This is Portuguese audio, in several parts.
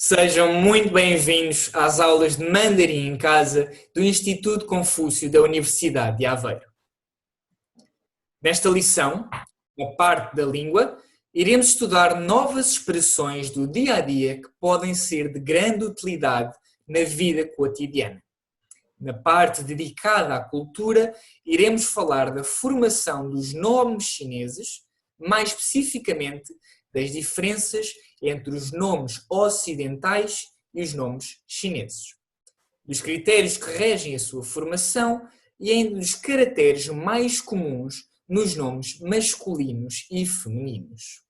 Sejam muito bem-vindos às aulas de Mandarim em Casa do Instituto Confúcio da Universidade de Aveiro. Nesta lição, na parte da língua, iremos estudar novas expressões do dia a dia que podem ser de grande utilidade na vida cotidiana. Na parte dedicada à cultura, iremos falar da formação dos nomes chineses, mais especificamente das diferenças entre os nomes ocidentais e os nomes chineses, dos critérios que regem a sua formação e ainda dos caracteres mais comuns nos nomes masculinos e femininos.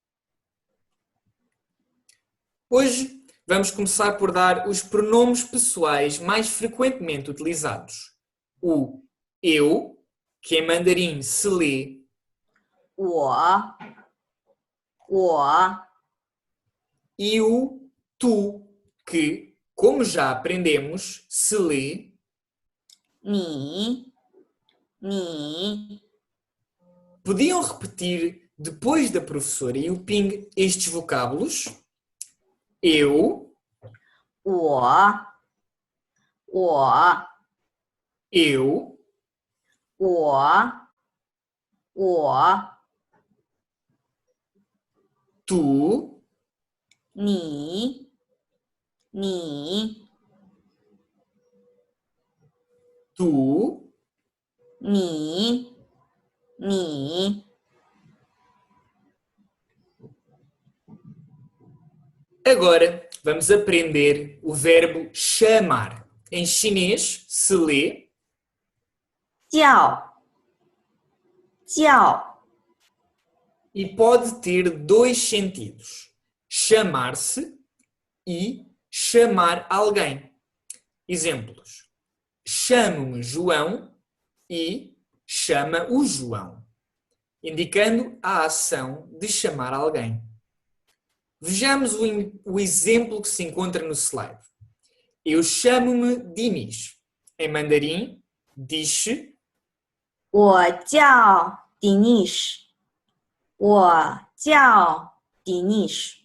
Hoje vamos começar por dar os pronomes pessoais mais frequentemente utilizados. O eu, que em mandarim se lê 我 e o tu, que, como já aprendemos, se lê 你 Podiam repetir, depois da professora Yuping, estes vocábulos? Eu, 我 eu, tu, 你 tu. Agora vamos aprender o verbo chamar. Em chinês se lê 叫 e pode ter dois sentidos: chamar-se e chamar alguém. Exemplos: chamo-me João e chama o João, indicando a ação de chamar alguém. Vejamos o exemplo que se encontra no slide. Eu chamo-me Dinis. Em mandarim, diz 我叫 Dinesh 我叫 Dinesh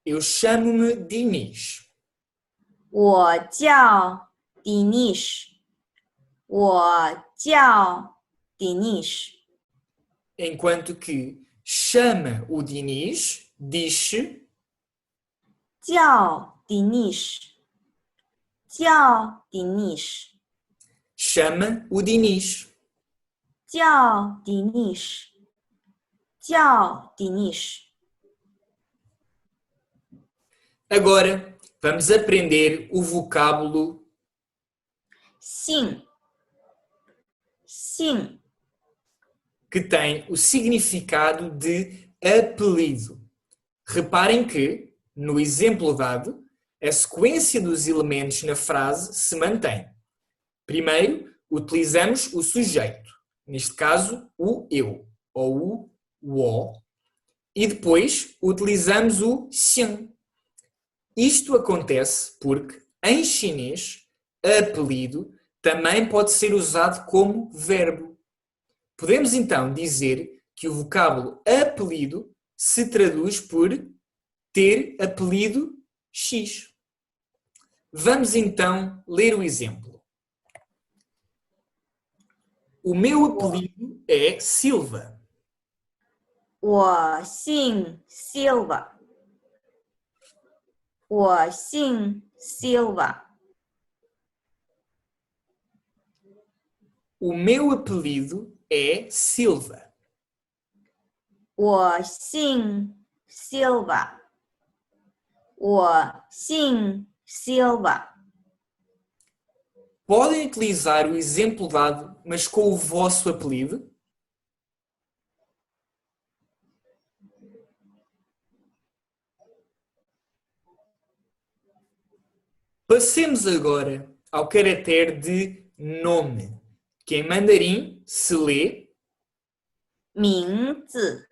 eu chamo-me Dinis. 我叫 Dinesh 我叫 Dinesh Enquanto que chama o Dinis, diz 叫 Dinesh 叫 Dinesh chama o Dinis. 叫 Dinesh 叫 Dinesh Agora vamos aprender o vocábulo 姓 que tem o significado de apelido. Reparem que, no exemplo dado, a sequência dos elementos na frase se mantém. Primeiro, utilizamos o sujeito, neste caso, o eu, ou o wo, e depois utilizamos o xiang. Isto acontece porque, em chinês, apelido também pode ser usado como verbo. Podemos então dizer que o vocábulo apelido se traduz por ter apelido X. Vamos então ler o exemplo. O meu apelido é Silva. 我姓 Silva 我姓 Silva O meu apelido é Silva. 我姓 Silva 我姓 Silva Podem utilizar o exemplo dado, mas com o vosso apelido? Passemos agora ao caractere de nome, que em mandarim se lê 名字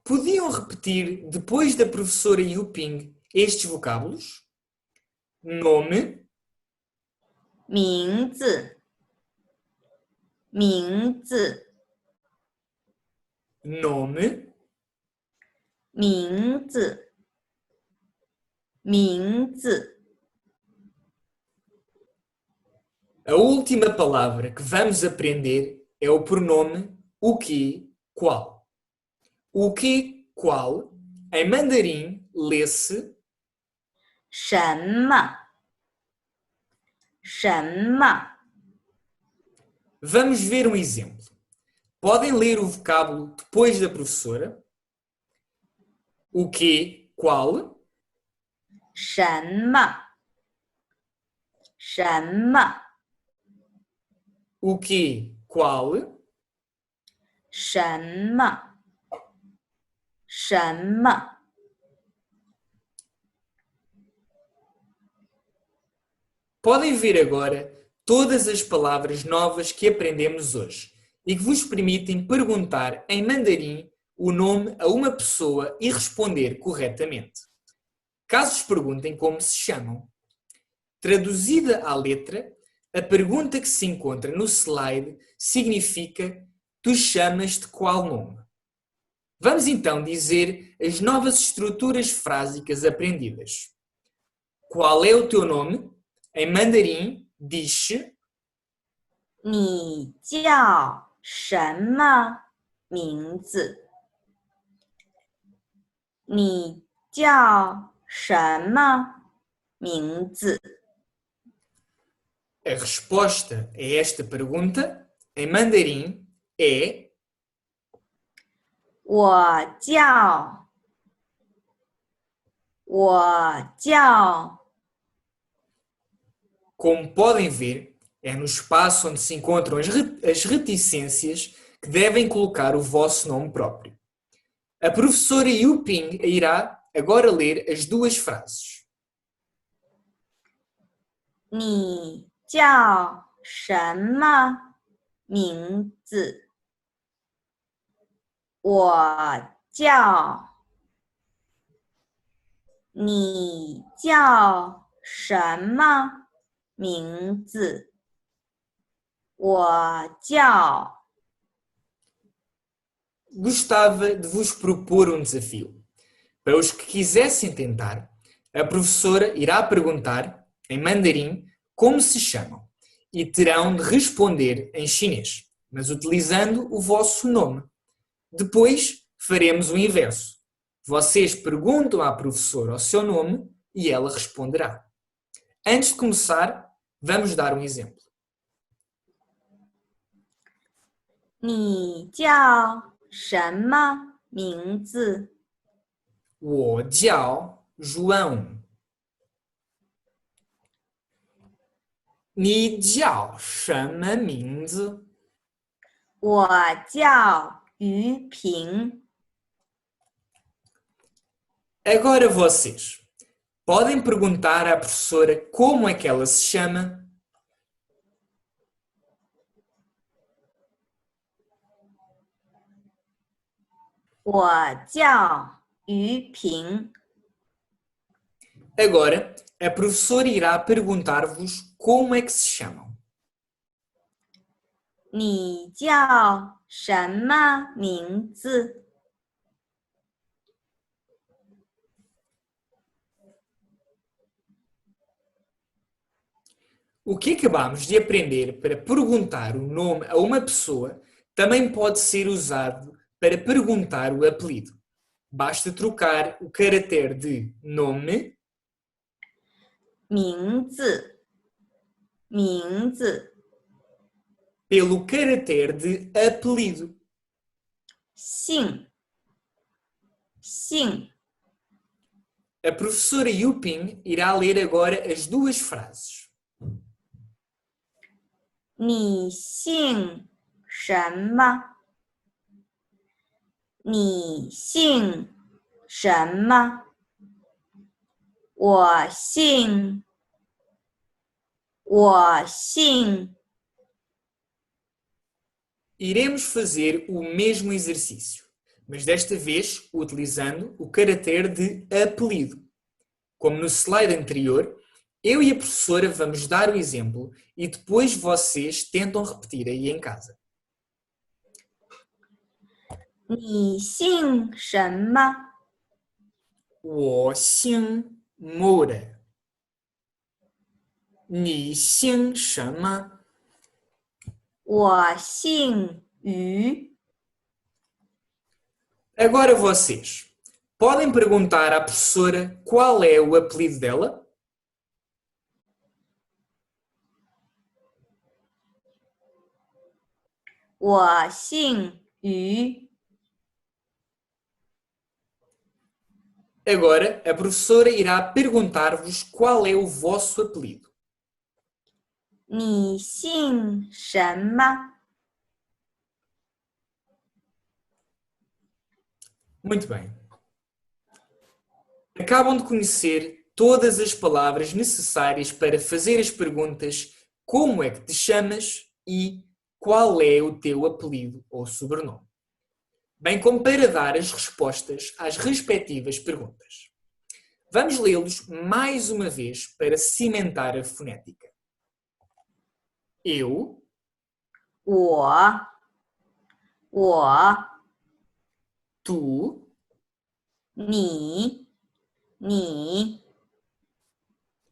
Podiam repetir, depois da professora Yuping, estes vocábulos? Nome, 名字 nome, 名字，名字， A última palavra que vamos aprender é o pronome o que, qual. O que, qual, em mandarim lê-se 什么，什么， Vamos ver um exemplo. Podem ler o vocábulo depois da professora? O que, qual, 什么，什么， o que, qual, 什么，什么。 podem ver agora todas as palavras novas que aprendemos hoje e que vos permitem perguntar em mandarim o nome a uma pessoa e responder corretamente. Caso vos perguntem como se chamam, traduzida à letra, a pergunta que se encontra no slide significa tu chamas-te qual nome? Vamos então dizer as novas estruturas frásicas aprendidas. Qual é o teu nome? Em mandarim, diz 你叫什么名字？你叫什么名字？ a resposta a esta pergunta, em mandarim, é 我叫，我叫， como podem ver, é no espaço onde se encontram as reticências que devem colocar o vosso nome próprio. A professora Yuping irá agora ler as duas frases. 你叫什么名字？我叫，你叫什么名字？我叫， Gostava de vos propor um desafio. Para os que quisessem tentar, a professora irá perguntar, em mandarim, como se chamam e terão de responder em chinês, mas utilizando o vosso nome. Depois faremos o inverso. Vocês perguntam à professora o seu nome e ela responderá. Antes de começar, vamos dar um exemplo. 你叫什么名字？我叫 João. 你叫什么名字？我叫于平。 Agora vocês podem perguntar à professora como é que ela se chama? 我叫于平。 Agora, a professora irá perguntar-vos como é que se chamam. 你叫什么名字？ O que acabamos de aprender para perguntar o nome a uma pessoa também pode ser usado para perguntar o apelido. Basta trocar o caractere de nome 名字，名字， pelo caractere de apelido. 姓，姓。 A professora Yuping irá ler agora as duas frases. 你姓什么？你姓什么？我姓，我姓。 Iremos fazer o mesmo exercício, mas desta vez utilizando o caractere de apelido. Como no slide anterior, eu e a professora vamos dar o exemplo e depois vocês tentam repetir aí em casa. 你姓什么？我姓Moura. 你姓什么？我姓于。 Agora vocês podem perguntar à professora qual é o apelido dela? 我姓于。 Agora a professora irá perguntar-vos qual é o vosso apelido. 你姓什么？ Muito bem. Acabam de conhecer todas as palavras necessárias para fazer as perguntas como é que te chamas e qual é o teu apelido ou sobrenome, bem como para dar as respostas às respectivas perguntas. Vamos lê-los mais uma vez para cimentar a fonética. Eu, 我。 tu, 你。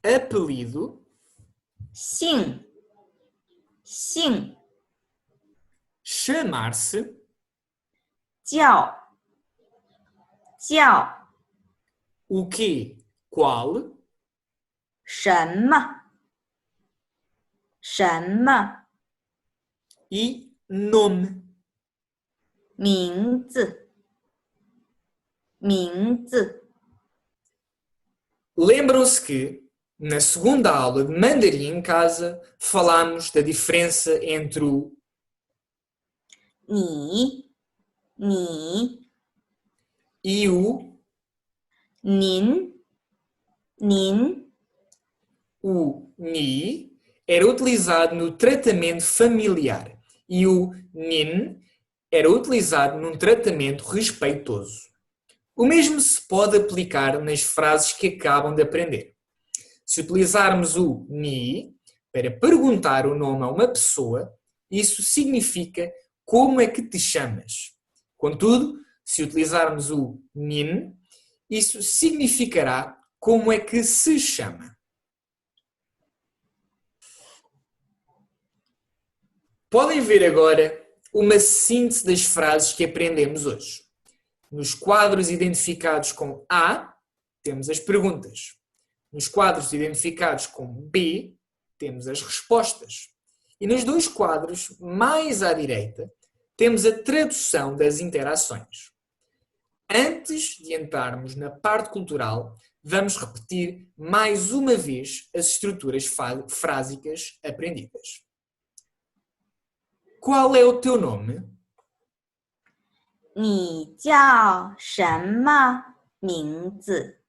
apelido, 姓。 chamar-se, 叫。 o quê, qual, 什么？ e nome. 名字。 Lembram-se que, na segunda aula de mandarim em casa, falámos da diferença entre o 你。 e o. 您。 O ni era utilizado no tratamento familiar e o nin era utilizado num tratamento respeitoso. O mesmo se pode aplicar nas frases que acabam de aprender. Se utilizarmos o ni para perguntar o nome a uma pessoa, isso significa como é que te chamas. Contudo, se utilizarmos o nin, isso significará como é que se chama. Podem ver agora uma síntese das frases que aprendemos hoje. Nos quadros identificados com A, temos as perguntas. Nos quadros identificados com B, temos as respostas. E nos dois quadros mais à direita, temos a tradução das interações. Antes de entrarmos na parte cultural, vamos repetir mais uma vez as estruturas frásicas aprendidas. Qual é o teu nome? 你叫什么名字？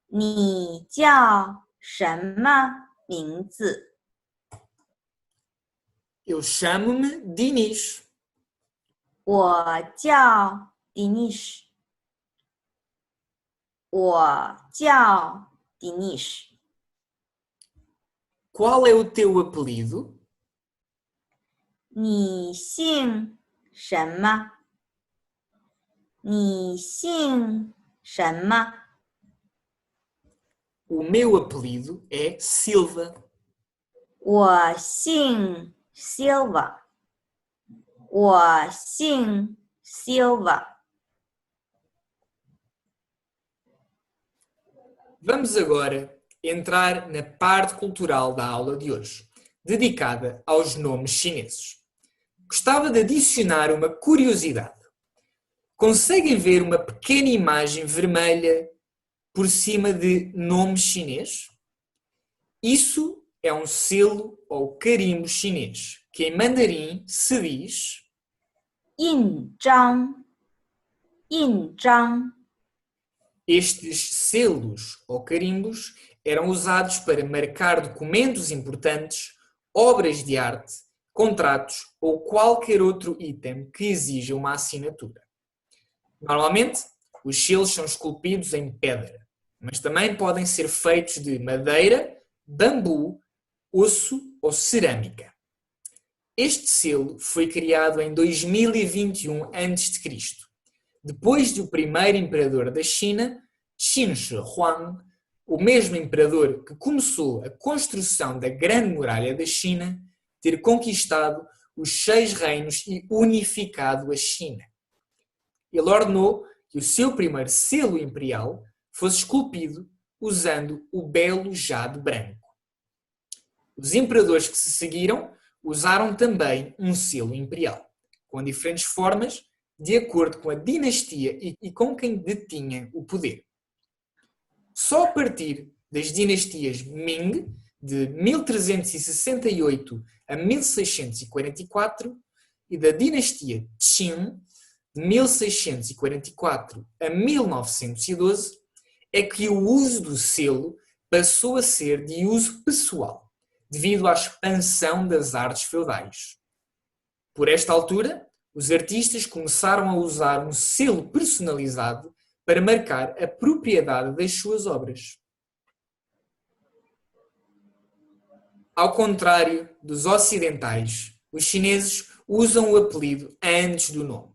你叫什么名字？ Eu chamo-me Dinis. 我叫 Dinish。 我叫 Dinish。 Qual é o teu apelido? 你姓什么？ 你姓什么？ O meu apelido é Silva. 我姓 Silva。 我姓 Silva。 Vamos agora entrar na parte cultural da aula de hoje, dedicada aos nomes chineses. Gostava de adicionar uma curiosidade. Conseguem ver uma pequena imagem vermelha por cima de nome chinês? Isso é um selo ou carimbo chinês, que em mandarim se diz 印章。 印章。 Estes selos ou carimbos eram usados para marcar documentos importantes, obras de arte, contratos ou qualquer outro item que exija uma assinatura. Normalmente, os selos são esculpidos em pedra, mas também podem ser feitos de madeira, bambu, osso ou cerâmica. Este selo foi criado em 2021 a.C., Depois do primeiro imperador da China, Qin Shi Huang, o mesmo imperador que começou a construção da Grande Muralha da China, ter conquistado os 6 reinos e unificado a China. Ele ordenou que o seu primeiro selo imperial fosse esculpido usando o belo jade branco. Os imperadores que se seguiram usaram também um selo imperial, com diferentes formas, de acordo com a dinastia e com quem detinha o poder. Só a partir das dinastias Ming, de 1368 a 1644, e da dinastia Qin, de 1644 a 1912, é que o uso do selo passou a ser de uso pessoal, devido à expansão das artes feudais. Por esta altura, os artistas começaram a usar um selo personalizado para marcar a propriedade das suas obras. Ao contrário dos ocidentais, os chineses usam o apelido antes do nome.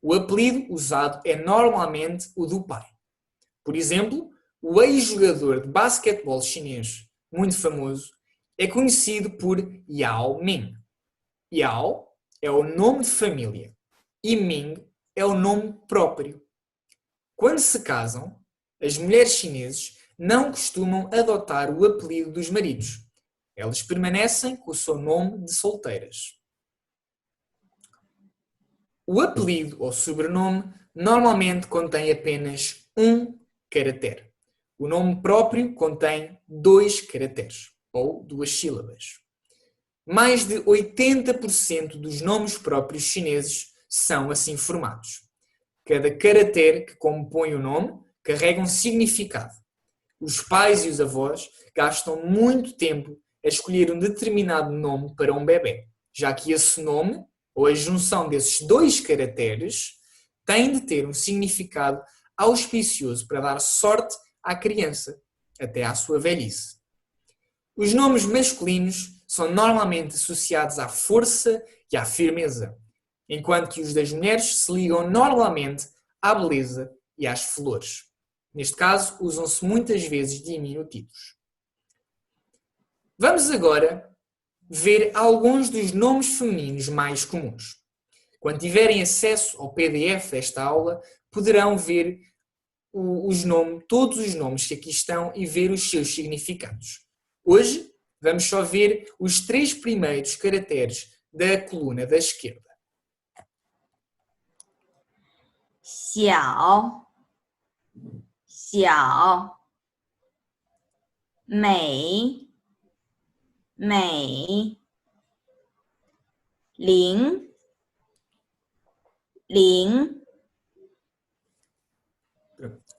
O apelido usado é normalmente o do pai. Por exemplo, o ex-jogador de basquetebol chinês, muito famoso, é conhecido por Yao Ming. Yao é o nome de família e Ming é o nome próprio. Quando se casam, as mulheres chinesas não costumam adotar o apelido dos maridos. Elas permanecem com o seu nome de solteiras. O apelido ou sobrenome normalmente contém apenas um caractere. O nome próprio contém 2 caracteres, ou 2 sílabas. Mais de 80% dos nomes próprios chineses são assim formados. Cada caractere que compõe o nome carrega um significado. Os pais e os avós gastam muito tempo a escolher um determinado nome para um bebê, já que esse nome, ou a junção desses 2 caracteres, tem de ter um significado auspicioso para dar sorte à criança, até à sua velhice. Os nomes masculinos são normalmente associados à força e à firmeza, enquanto que os das mulheres se ligam normalmente à beleza e às flores. Neste caso, usam-se muitas vezes diminutivos. Vamos agora ver alguns dos nomes femininos mais comuns. Quando tiverem acesso ao PDF desta aula, poderão ver todos os nomes que aqui estão e ver os seus significados. Hoje, vamos só ver os 3 primeiros caracteres da coluna da esquerda. 小小美美玲玲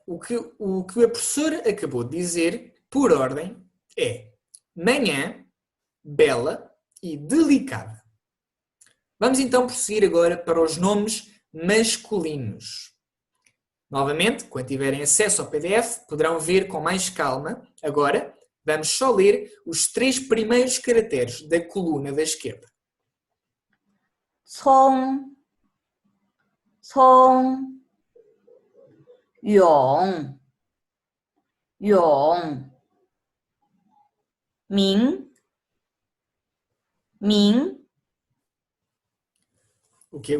O que a professora acabou de dizer, por ordem, é manhã, bela e delicada. Vamos então prosseguir agora para os nomes masculinos. Novamente, quando tiverem acesso ao PDF, poderão ver com mais calma. Agora, vamos só ler os 3 primeiros caracteres da coluna da esquerda. 葱葱永永明明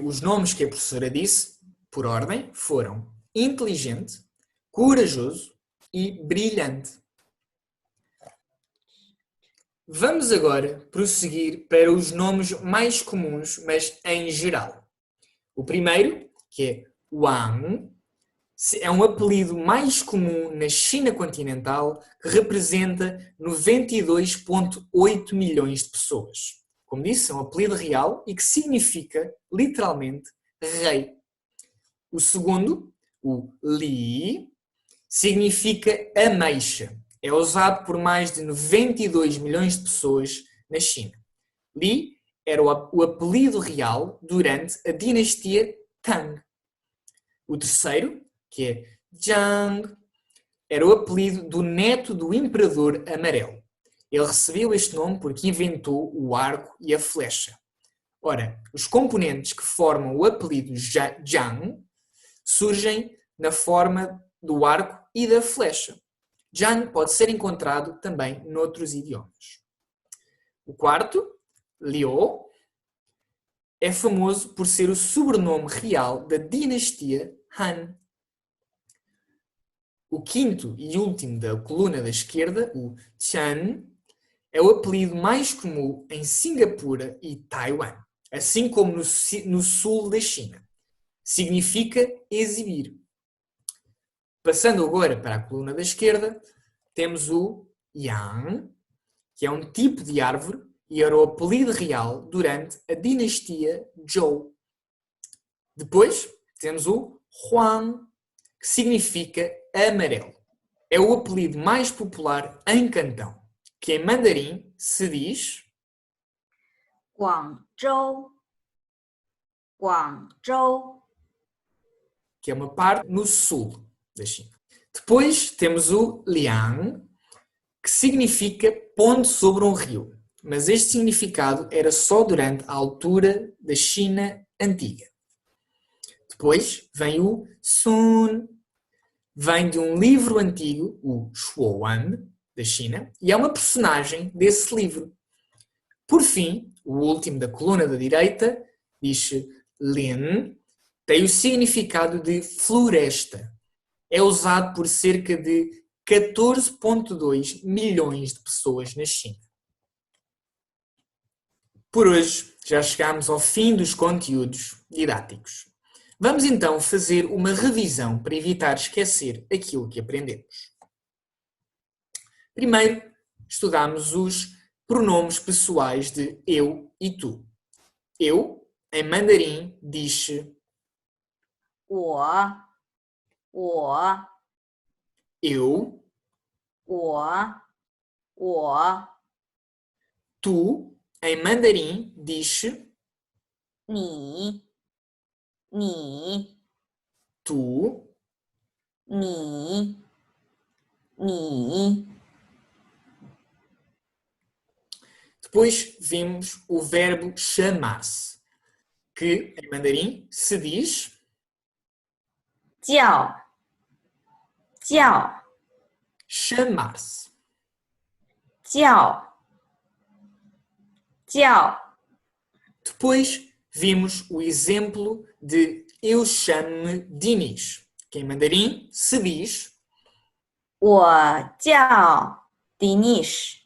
Os nomes que a professora disse, por ordem, foram inteligente, corajoso e brilhante. Vamos agora prosseguir para os nomes mais comuns, mas em geral. O primeiro, que é Wang, é um apelido mais comum na China continental que representa 92,8 milhões de pessoas. Como disse, é um apelido real e que significa, literalmente, rei. O segundo, o Li, significa ameixa. É usado por mais de 92 milhões de pessoas na China. Li era o apelido real durante a dinastia Tang. O terceiro, que é Jiang, era o apelido do neto do imperador amarelo. Ele recebeu este nome porque inventou o arco e a flecha. Ora, os componentes que formam o apelido Jiang surgem na forma do arco e da flecha. Jan pode ser encontrado também noutros idiomas. O quarto, Liu, é famoso por ser o sobrenome real da dinastia Han. O quinto e último da coluna da esquerda, o Chan, é o apelido mais comum em Singapura e Taiwan, assim como no sul da China. Significa exibir. Passando agora para a coluna da esquerda, temos o Yang, que é um tipo de árvore e era o apelido real durante a dinastia Zhou. Depois temos o Huang, que significa amarelo. É o apelido mais popular em Cantão, que em mandarim se diz 广州，广州， que é uma parte no sul da China. Depois temos o Liang, que significa ponte sobre um rio, mas este significado era só durante a altura da China antiga. Depois vem o Sun, vem de um livro antigo, o Shuowan, da China, e é uma personagem desse livro. Por fim, o último da coluna da direita, diz Lin, tem o significado de floresta. É usado por cerca de 14,2 milhões de pessoas na China. Por hoje, já chegamos ao fim dos conteúdos didáticos. Vamos então fazer uma revisão para evitar esquecer aquilo que aprendemos. Primeiro, estudamos os pronomes pessoais de eu e tu. Eu, em mandarim, diz 我，我， eu, 我， tu, em mandarim, diz 你，你， tu, 你，你， depois vimos o verbo chamar-se, que em mandarim se diz 叫，叫， chamar-se. 叫，叫， Depois vimos o exemplo de eu chamo-me Diniz, que em mandarim se diz 我叫 Dinish，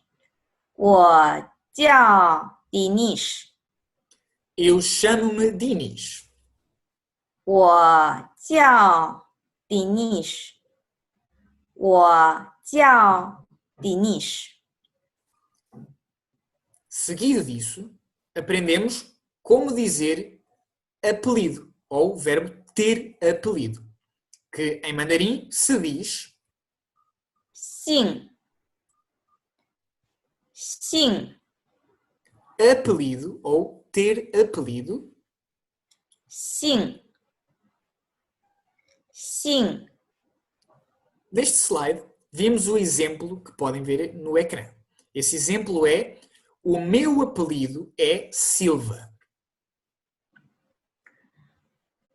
我叫 Dinish， eu chamo-me Diniz. 我叫 Dinish， 我叫 Dinish。 Seguido disso, aprendemos como dizer apelido, ou o verbo ter apelido, que em mandarim se diz 姓，姓， apelido ou ter apelido, 姓，姓， Neste slide, vimos o exemplo que podem ver no ecrã. Esse exemplo é: o meu apelido é Silva.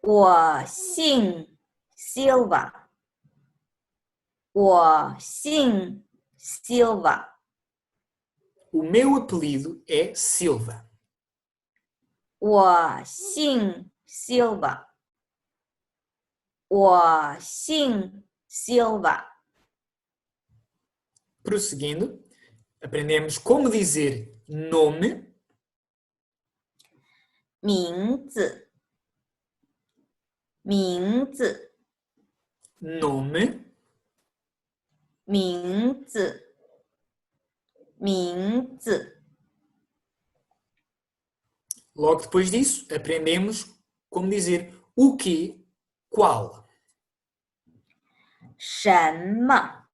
我姓 Silva， 我姓 Silva， O meu apelido é Silva. 我姓 Silva， 我姓 Silva。 Prosseguindo, aprendemos como dizer nome, 名字，名字， nome, 名字，名字。 logo depois disso, aprendemos como dizer o que, qual. 什么？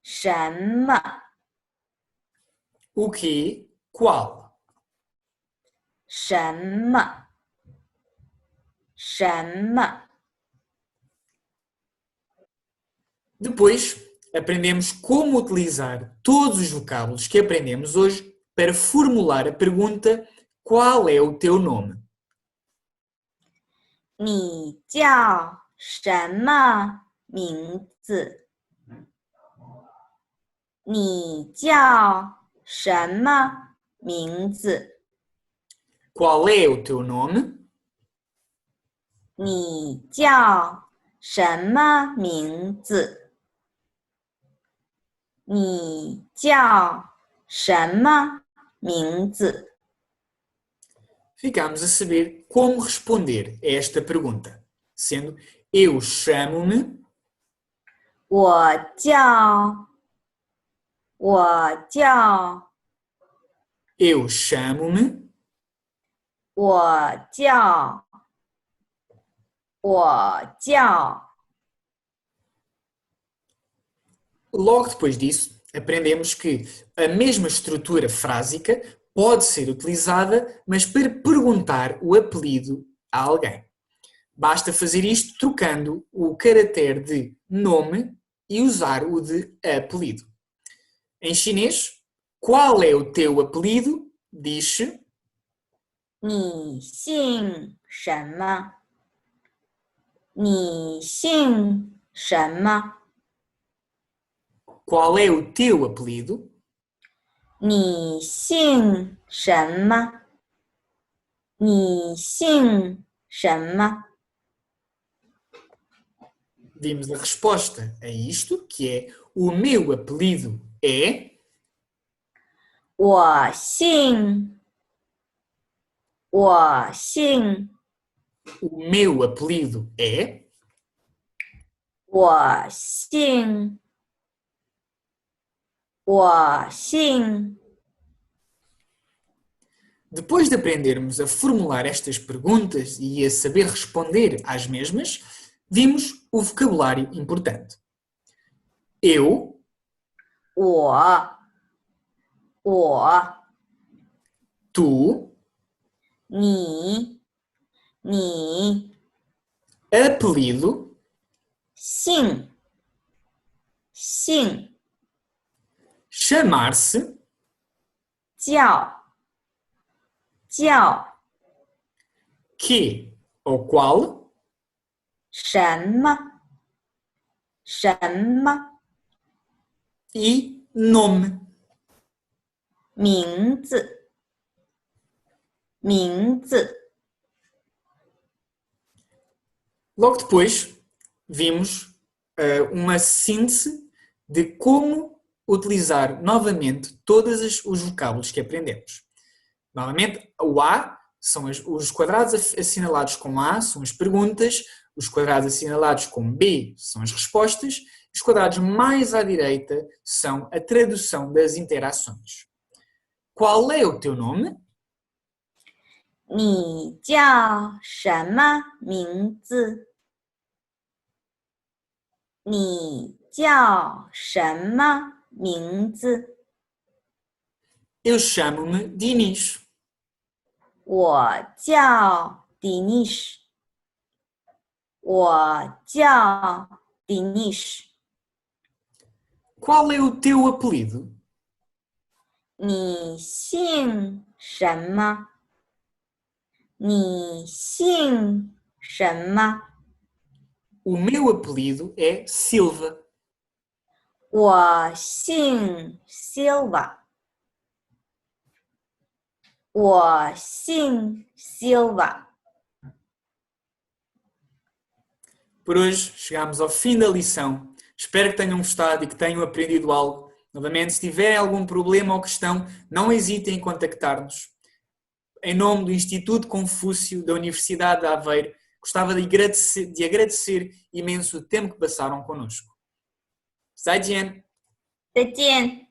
什么？ O que, qual. 什么？什么？ Depois, aprendemos como utilizar todos os vocábulos que aprendemos hoje para formular a pergunta: qual é o teu nome? 你叫什么名字？你叫什么名字？ Qual é o teu nome? 你叫什么名字？你叫什么名字？ Ficamos a saber como responder a esta pergunta, sendo eu chamo-me, 我叫，我叫，eu chamo-me, 我叫，我叫。 Logo depois disso, aprendemos que a mesma estrutura frásica pode ser utilizada, mas para perguntar o apelido a alguém. Basta fazer isto trocando o caractere de nome e usar o de apelido. Em chinês, qual é o teu apelido? Diz-se 你姓什么？你姓什么？ qual é o teu apelido? 你姓什么？你姓什么？ Vimos a resposta a isto, que é o meu apelido é, 我姓，我姓， o meu apelido é, 我姓，我姓。 Depois de aprendermos a formular estas perguntas e a saber responder às mesmas, vimos o vocabulário importante. Eu, 我， tu, 你， apelido, 姓， chamar-se, 叫， que ou qual, 什么， e nome. 名字， Logo depois, vimos uma síntese de como utilizar novamente todos os vocábulos que aprendemos. Novamente, o A são os quadrados assinalados com A, são as perguntas, os quadrados assinalados com B são as respostas, os quadrados mais à direita são a tradução das interações. Qual é o teu nome? 你叫什么名字？你叫什么名字？ Eu chamo-me Dinis. 我叫迪尼什，我叫迪尼什。 Qual é o teu apelido? 你姓什么？你姓什么？ O meu apelido é Silva. 我姓 Silva。我姓 Silva。 Por hoje chegamos ao fim da lição. Espero que tenham gostado e que tenham aprendido algo. Novamente, se tiverem algum problema ou questão, não hesitem em contactar-nos. Em nome do Instituto Confúcio da Universidade de Aveiro, gostava de agradecer imenso o tempo que passaram connosco. 再见! 再见。